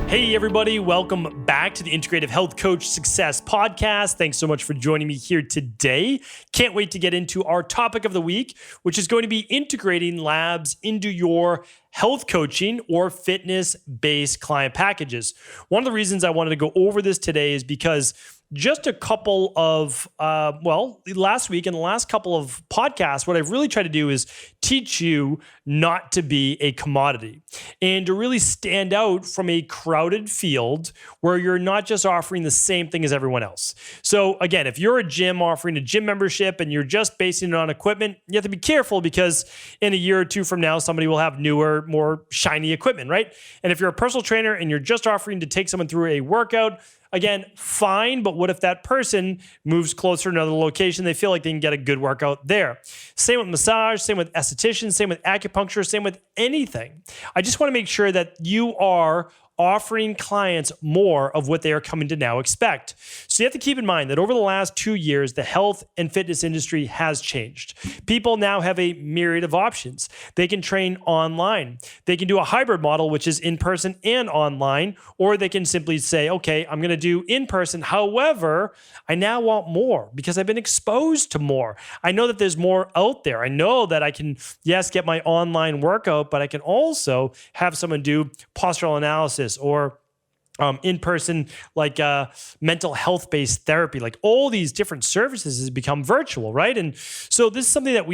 Hey everybody, welcome back to the Integrative Health Coach Success Podcast. Thanks so much for joining me here today. Can't wait to get into our topic of the week, which is going to be integrating labs into your health coaching or fitness-based client packages. One of the reasons I wanted to go over this today is because just a couple of, last week and the last couple of podcasts, what I've really tried to do is teach you not to be a commodity and to really stand out from a crowded field where you're not just offering the same thing as everyone else. So again, if you're a gym offering a gym membership and you're just basing it on equipment, you have to be careful because in a year or two from now, somebody will have newer, more shiny equipment, right? And if you're a personal trainer and you're just offering to take someone through a workout, again, fine, but what if that person moves closer to another location? They feel like they can get a good workout there. Same with massage, same with estheticians, same with acupuncture, same with anything. I just want to make sure that you are offering clients more of what they are coming to now expect. So you have to keep in mind that over the last 2 years, the health and fitness industry has changed. People now have a myriad of options. They can train online. They can do a hybrid model, which is in-person and online, or they can simply say, okay, I'm going to do in-person. However, I now want more because I've been exposed to more. I know that there's more out there. I know that I can, yes, get my online workout, but I can also have someone do postural analysis or in-person, like mental health-based therapy. Like all these different services has become virtual, right? And so this is something that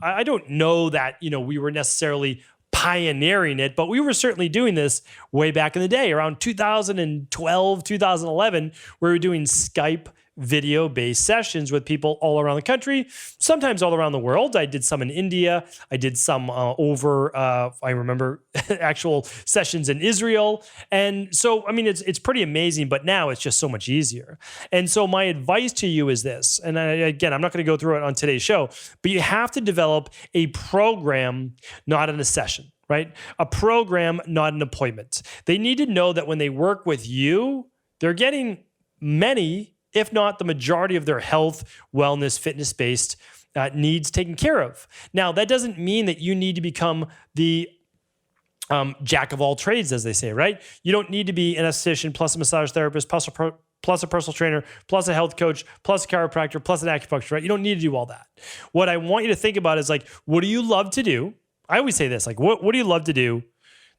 I don't know that, we were necessarily pioneering it, but we were certainly doing this way back in the day, around 2012, 2011, where we were doing Skype video-based sessions with people all around the country, sometimes all around the world. I did some in India. I did some I remember actual sessions in Israel. And so, it's pretty amazing, but now it's just so much easier. And so my advice to you is this, and again, I'm not going to go through it on today's show, but you have to develop a program, not in a session, right? A program, not an appointment. They need to know that when they work with you, they're getting many, if not the majority of their health, wellness, fitness-based needs taken care of. Now, that doesn't mean that you need to become the jack of all trades, as they say, right? You don't need to be an esthetician plus a massage therapist plus a personal trainer, plus a health coach, plus a chiropractor, plus an acupuncturist, right? You don't need to do all that. What I want you to think about is like, what do you love to do? I always say this, like, what do you love to do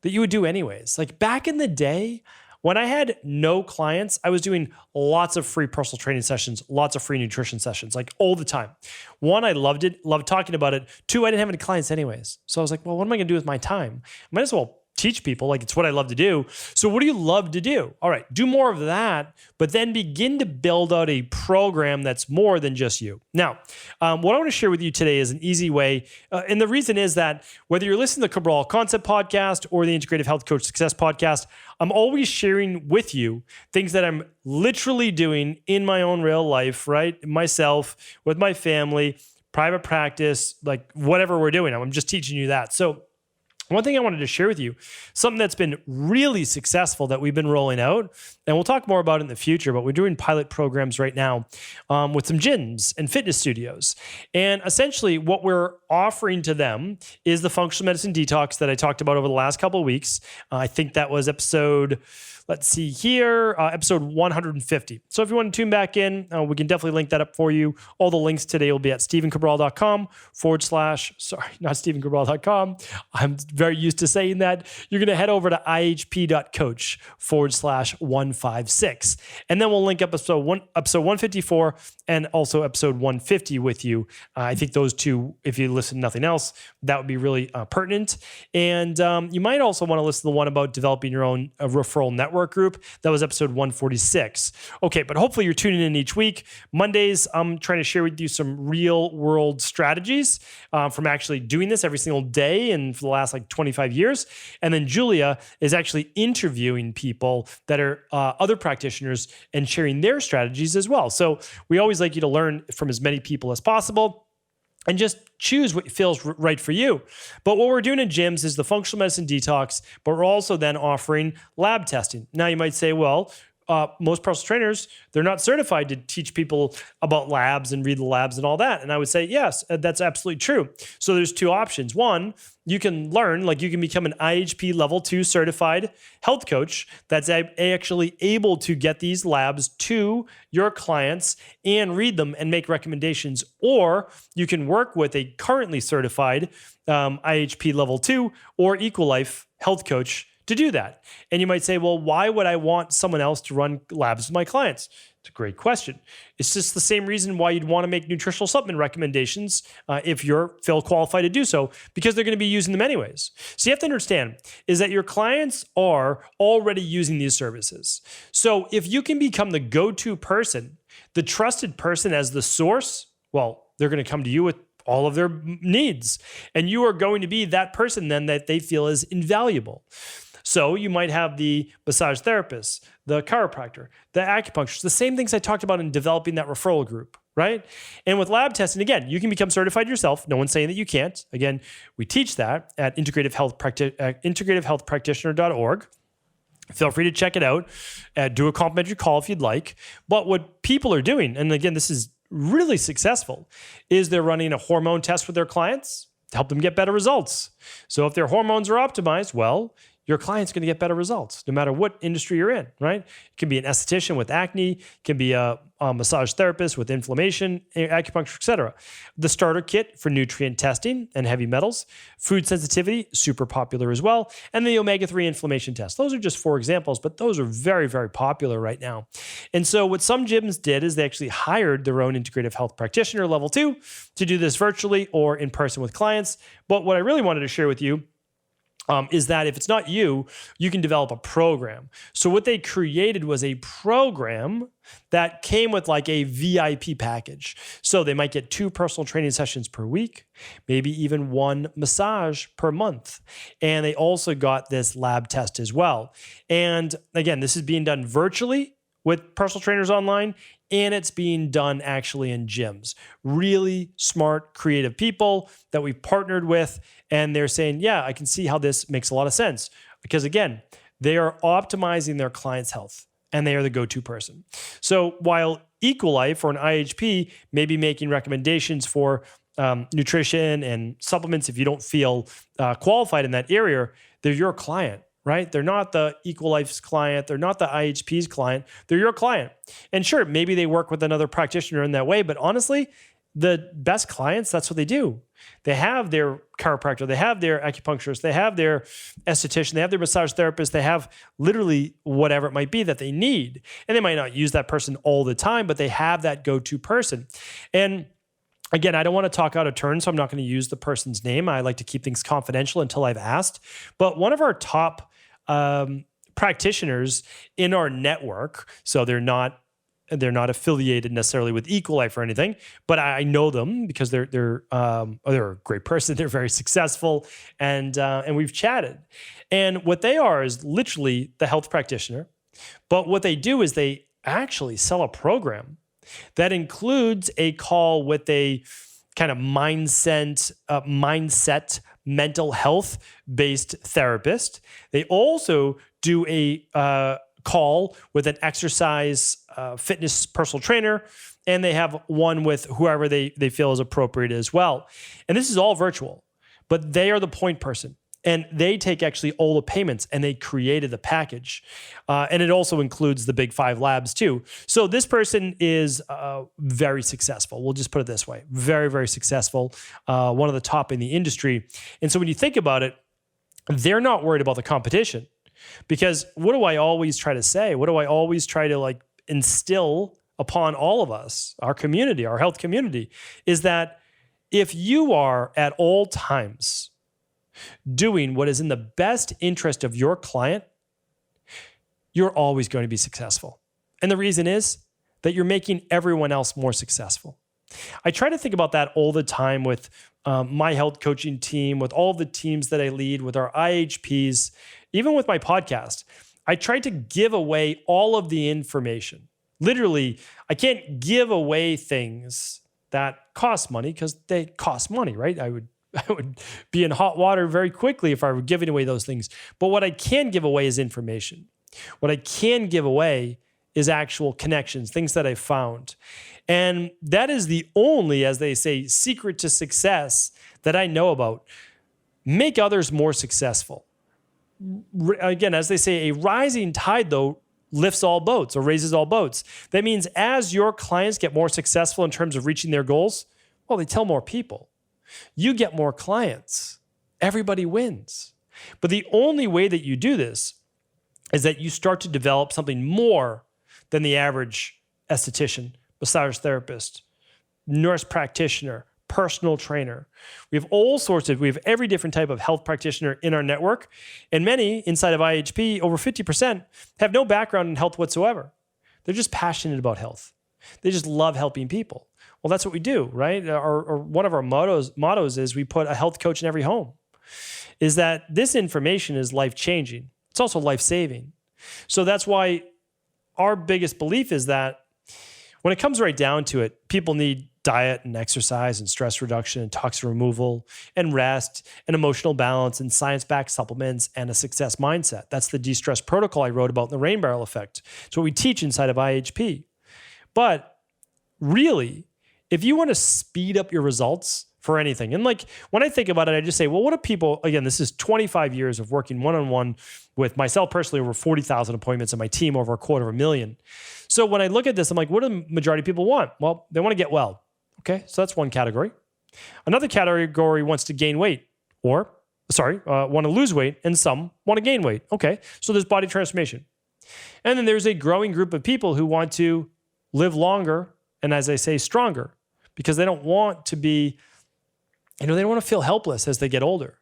that you would do anyways? Like back in the day, when I had no clients, I was doing lots of free personal training sessions, lots of free nutrition sessions, like all the time. One, I loved it, loved talking about it. Two, I didn't have any clients anyways. So I was like, well, what am I going to do with my time? I might as well teach people, like it's what I love to do. So what do you love to do? All right, do more of that, but then begin to build out a program that's more than just you. Now, what I want to share with you today is an easy way. And the reason is that whether you're listening to the Cabral Concept Podcast or the Integrative Health Coach Success Podcast, I'm always sharing with you things that I'm literally doing in my own real life, right? Myself, with my family, private practice, like whatever we're doing. I'm just teaching you that. So one thing I wanted to share with you, something that's been really successful that we've been rolling out, and we'll talk more about it in the future, but we're doing pilot programs right now with some gyms and fitness studios. And essentially what we're offering to them is the functional medicine detox that I talked about over the last couple of weeks. I think that was episode 150. So if you want to tune back in, we can definitely link that up for you. All the links today will be at stephencabral.com not stephencabral.com. I'm very used to saying that. You're going to head over to ihp.coach/156. And then we'll link up episode 154 and also episode 150 with you. I think those two, if you listen to nothing else, that would be really pertinent. And you might also want to listen to the one about developing your own referral network group. That was episode 146. Okay, but hopefully you're tuning in each week. Mondays, I'm trying to share with you some real world strategies from actually doing this every single day and for the last 25 years. And then Julia is actually interviewing people that are other practitioners and sharing their strategies as well. So we always like you to learn from as many people as possible and just choose what feels right for you. But what we're doing in gyms is the functional medicine detox, but we're also then offering lab testing. Now you might say, well, most personal trainers, they're not certified to teach people about labs and read the labs and all that. And I would say, yes, that's absolutely true. So there's two options. One, you can learn, like you can become an IHP level 2 certified health coach that's actually able to get these labs to your clients and read them and make recommendations. Or you can work with a currently certified IHP level 2 or Equalife health coach to do that. And you might say, well, why would I want someone else to run labs with my clients? It's a great question. It's just the same reason why you'd want to make nutritional supplement recommendations if you're feel qualified to do so, because they're going to be using them anyways. So you have to understand is that your clients are already using these services. So if you can become the go-to person, the trusted person as the source, well, they're going to come to you with all of their needs. And you are going to be that person then that they feel is invaluable. So you might have the massage therapist, the chiropractor, the acupuncturist, the same things I talked about in developing that referral group, right? And with lab testing, again, you can become certified yourself. No one's saying that you can't. Again, we teach that at integrativehealthpractitioner.org. Feel free to check it out. Do a complimentary call if you'd like. But what people are doing, and again, this is really successful, is they're running a hormone test with their clients to help them get better results. So if their hormones are optimized, well, your client's going to get better results no matter what industry you're in, right? It can be an esthetician with acne, it can be a massage therapist with inflammation, acupuncture, etc. The starter kit for nutrient testing and heavy metals, food sensitivity, super popular as well, and the omega-3 inflammation test. Those are just 4 examples, but those are very, very popular right now. And so what some gyms did is they actually hired their own integrative health practitioner level 2 to do this virtually or in person with clients. But what I really wanted to share with you is that if it's not you, you can develop a program. So what they created was a program that came with like a VIP package. So they might get 2 personal training sessions per week, maybe even 1 massage per month. And they also got this lab test as well. And again, this is being done virtually with personal trainers online, and it's being done actually in gyms. Really smart, creative people that we've partnered with, and they're saying, yeah, I can see how this makes a lot of sense. Because again, they are optimizing their client's health, and they are the go-to person. So while Equalife or an IHP may be making recommendations for nutrition and supplements if you don't feel qualified in that area, they're your client. Right? They're not the Equalife's client. They're not the IHP's client. They're your client. And sure, maybe they work with another practitioner in that way, but honestly, the best clients, that's what they do. They have their chiropractor, they have their acupuncturist, they have their esthetician, they have their massage therapist, they have literally whatever it might be that they need. And they might not use that person all the time, but they have that go-to person. And again, I don't want to talk out of turn, so I'm not going to use the person's name. I like to keep things confidential until I've asked. But one of our top practitioners in our network, so they're not affiliated necessarily with Equalife or anything, but I know them because they're a great person. They're very successful, and we've chatted. And what they are is literally the health practitioner, but what they do is they actually sell a program that includes a call with a kind of mindset, mental health based therapist. They also do a call with an exercise fitness personal trainer, and they have one with whoever they feel is appropriate as well. And this is all virtual, but they are the point person. And they take actually all the payments, and they created the package. And it also includes the big 5 labs too. So this person is very successful. We'll just put it this way. Very, very successful. One of the top in the industry. And so when you think about it, they're not worried about the competition. Because what do I always try to say? What do I always try to like instill upon all of us, our community, our health community, is that if you are at all times doing what is in the best interest of your client, you're always going to be successful. And the reason is that you're making everyone else more successful. I try to think about that all the time with my health coaching team, with all the teams that I lead, with our IHPs, even with my podcast. I try to give away all of the information. Literally, I can't give away things that cost money because they cost money, right? I would be in hot water very quickly if I were giving away those things. But what I can give away is information. What I can give away is actual connections, things that I found. And that is the only, as they say, secret to success that I know about. Make others more successful. Again, as they say, a rising tide, though, lifts all boats or raises all boats. That means as your clients get more successful in terms of reaching their goals, well, they tell more people. You get more clients. Everybody wins. But the only way that you do this is that you start to develop something more than the average esthetician, massage therapist, nurse practitioner, personal trainer. We have every different type of health practitioner in our network. And many inside of IHP, over 50%, have no background in health whatsoever. They're just passionate about health. They just love helping people. Well, that's what we do, right? Or one of our mottos is we put a health coach in every home. Is that this information is life-changing. It's also life-saving. So that's why our biggest belief is that when it comes right down to it, people need diet and exercise and stress reduction and toxin removal and rest and emotional balance and science-backed supplements and a success mindset. That's the de-stress protocol I wrote about in the Rain Barrel Effect. It's what we teach inside of IHP. But really, if you want to speed up your results for anything, and like when I think about it, I just say, well, what do people, again, this is 25 years of working one-on-one with myself personally, over 40,000 appointments, and my team over 250,000. So when I look at this, I'm like, what do the majority of people want? Well, they want to get well. Okay, so that's one category. Another category wants to gain weight, want to lose weight, and some want to gain weight. Okay, so there's body transformation. And then there's a growing group of people who want to live longer and, as I say, stronger, because they don't want to be, they don't want to feel helpless as they get older.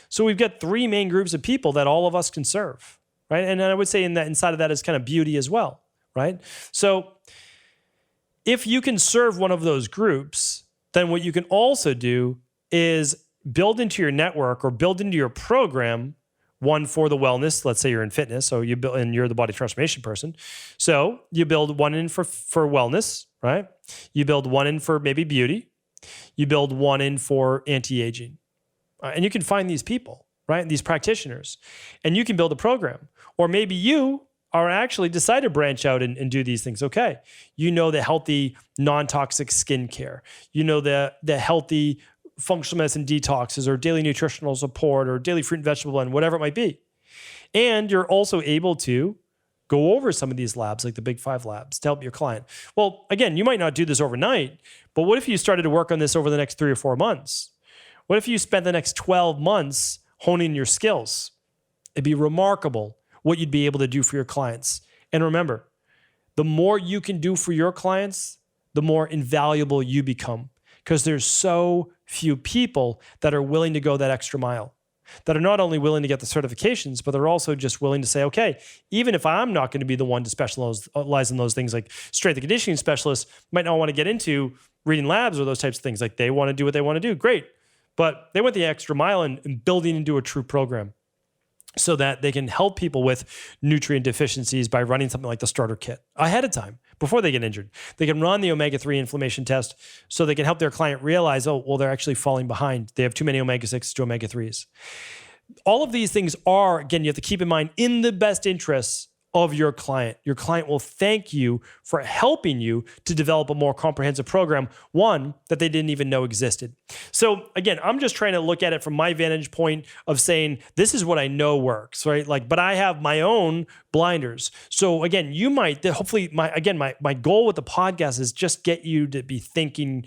So we've got three main groups of people that all of us can serve, right? And I would say inside of that is kind of beauty as well, right? So if you can serve one of those groups, then what you can also do is build into your network or build into your program one for the wellness. Let's say you're in fitness, so you build, and you're the body transformation person. So you build one in for wellness, right? You build one in for maybe beauty. You build one in for anti-aging. And you can find these people, right? These practitioners. And you can build a program. Or maybe you are actually decide to branch out and do these things. Okay. You know the healthy, non-toxic skincare. You know the healthy functional medicine detoxes or daily nutritional support or daily fruit and vegetable blend, whatever it might be. And you're also able to go over some of these labs, like the big 5 labs, to help your client. Well, again, you might not do this overnight, but what if you started to work on this over the next 3 or 4 months? What if you spent the next 12 months honing your skills? It'd be remarkable what you'd be able to do for your clients. And remember, the more you can do for your clients, the more invaluable you become, because there's so few people that are willing to go that extra mile, that are not only willing to get the certifications, but they're also just willing to say, okay, even if I'm not going to be the one to specialize in those things, like strength and conditioning specialists might not want to get into reading labs or those types of things. Like they want to do what they want to do. Great. But they went the extra mile in building into a true program, so that they can help people with nutrient deficiencies by running something like the starter kit ahead of time before they get injured. They can run the omega-3 inflammation test so they can help their client realize, oh, well, they're actually falling behind. They have too many omega-6 to omega-3s. All of these things are, again, you have to keep in mind, in the best interests of your client. Your client will thank you for helping you to develop a more comprehensive program, one that they didn't even know existed. So again, I'm just trying to look at it from my vantage point of saying, this is what I know works, right? Like, but I have my own blinders. So again, you might, hopefully my goal with the podcast is just get you to be thinking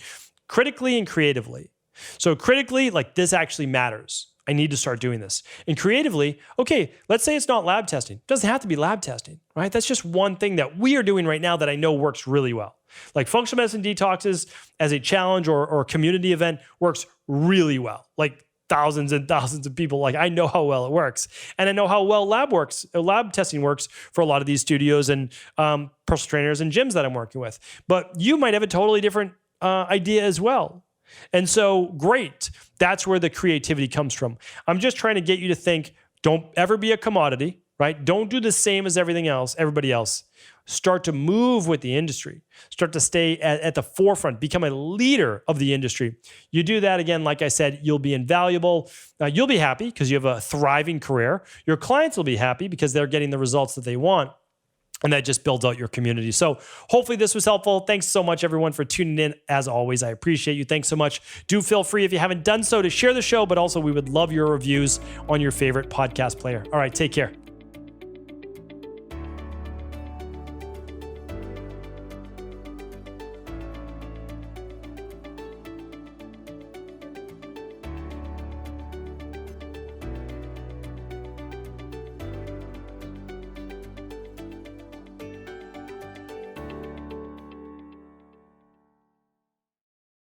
critically and creatively. So critically, like, this actually matters. I need to start doing this. And creatively, okay, let's say it's not lab testing. It doesn't have to be lab testing, right? That's just one thing that we are doing right now that I know works really well. Like functional medicine detoxes as a challenge or a community event works really well. Like thousands and thousands of people, like I know how well it works. And I know how well lab testing works for a lot of these studios and personal trainers and gyms that I'm working with. But you might have a totally different idea as well. And so, great. That's where the creativity comes from. I'm just trying to get you to think, don't ever be a commodity, right? Don't do the same as everybody else. Start to move with the industry. Start to stay at the forefront, become a leader of the industry. You do that, again, like I said, you'll be invaluable. You'll be happy because you have a thriving career. Your clients will be happy because they're getting the results that they want. And that just builds out your community. So hopefully this was helpful. Thanks so much, everyone, for tuning in. As always, I appreciate you. Thanks so much. Do feel free, if you haven't done so, to share the show, but also we would love your reviews on your favorite podcast player. All right, take care.